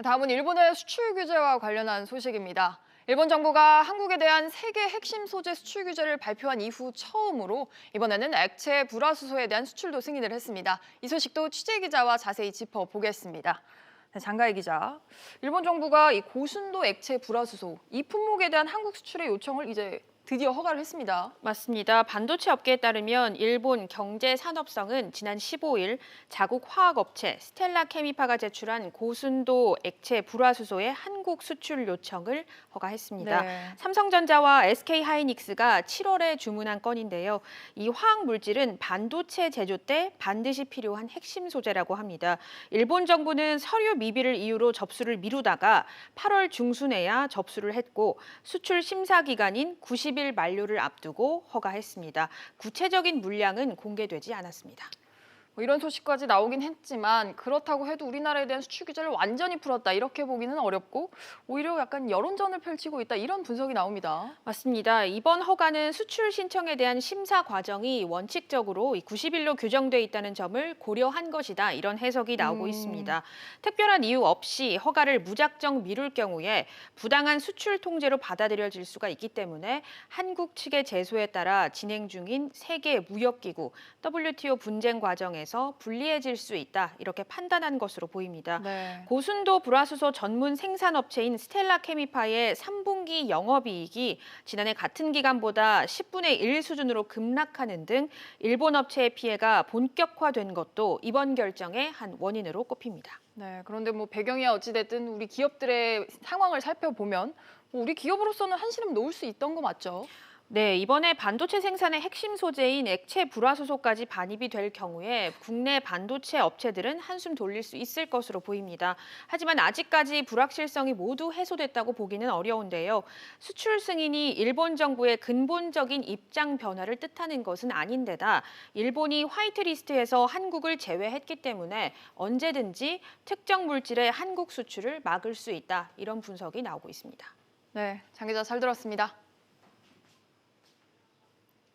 다음은 일본의 수출 규제와 관련한 소식입니다. 일본 정부가 한국에 대한 세계 핵심 소재 수출 규제를 발표한 이후 처음으로 이번에는 액체 불화수소에 대한 수출도 승인을 했습니다. 이 소식도 취재 기자와 자세히 짚어보겠습니다. 네, 장가희 기자, 일본 정부가 이 고순도 액체 불화수소 이 품목에 대한 한국 수출의 요청을 이제 드디어 허가를 했습니다. 맞습니다. 반도체 업계에 따르면 일본 경제산업성은 지난 15일 자국 화학업체 스텔라 케미파가 제출한 고순도 액체 불화수소의 한국 수출 요청을 허가했습니다. 네. 삼성전자와 SK하이닉스가 7월에 주문한 건인데요. 이 화학 물질은 반도체 제조 때 반드시 필요한 핵심 소재라고 합니다. 일본 정부는 서류 미비를 이유로 접수를 미루다가 8월 중순에야 접수를 했고 수출 심사 기간인 90일 만료를 앞두고 허가했습니다. 구체적인 물량은 공개되지 않았습니다. 이런 소식까지 나오긴 했지만 그렇다고 해도 우리나라에 대한 수출 규제를 완전히 풀었다 이렇게 보기는 어렵고 오히려 약간 여론전을 펼치고 있다 이런 분석이 나옵니다. 맞습니다. 이번 허가는 수출 신청에 대한 심사 과정이 원칙적으로 90일로 규정돼 있다는 점을 고려한 것이다. 이런 해석이 나오고 있습니다. 특별한 이유 없이 허가를 무작정 미룰 경우에 부당한 수출 통제로 받아들여질 수가 있기 때문에 한국 측의 제소에 따라 진행 중인 세계 무역기구 WTO 분쟁 과정에서 불리해질 수 있다. 이렇게 판단한 것으로 보입니다. 네. 고순도 불화수소 전문 생산업체인 스텔라 케미파의 3분기 영업이익이 지난해 같은 기간보다 10분의 1 수준으로 급락하는 등 일본 업체의 피해가 본격화된 것도 이번 결정의 한 원인으로 꼽힙니다. 네, 그런데 뭐 배경이 어찌됐든 우리 기업들의 상황을 살펴보면 뭐 우리 기업으로서는 한시름 놓을 수 있던 거 맞죠? 네, 이번에 반도체 생산의 핵심 소재인 액체 불화수소까지 반입이 될 경우에 국내 반도체 업체들은 한숨 돌릴 수 있을 것으로 보입니다. 하지만 아직까지 불확실성이 모두 해소됐다고 보기는 어려운데요. 수출 승인이 일본 정부의 근본적인 입장 변화를 뜻하는 것은 아닌데다 일본이 화이트리스트에서 한국을 제외했기 때문에 언제든지 특정 물질의 한국 수출을 막을 수 있다. 이런 분석이 나오고 있습니다. 네, 장 기자 잘 들었습니다.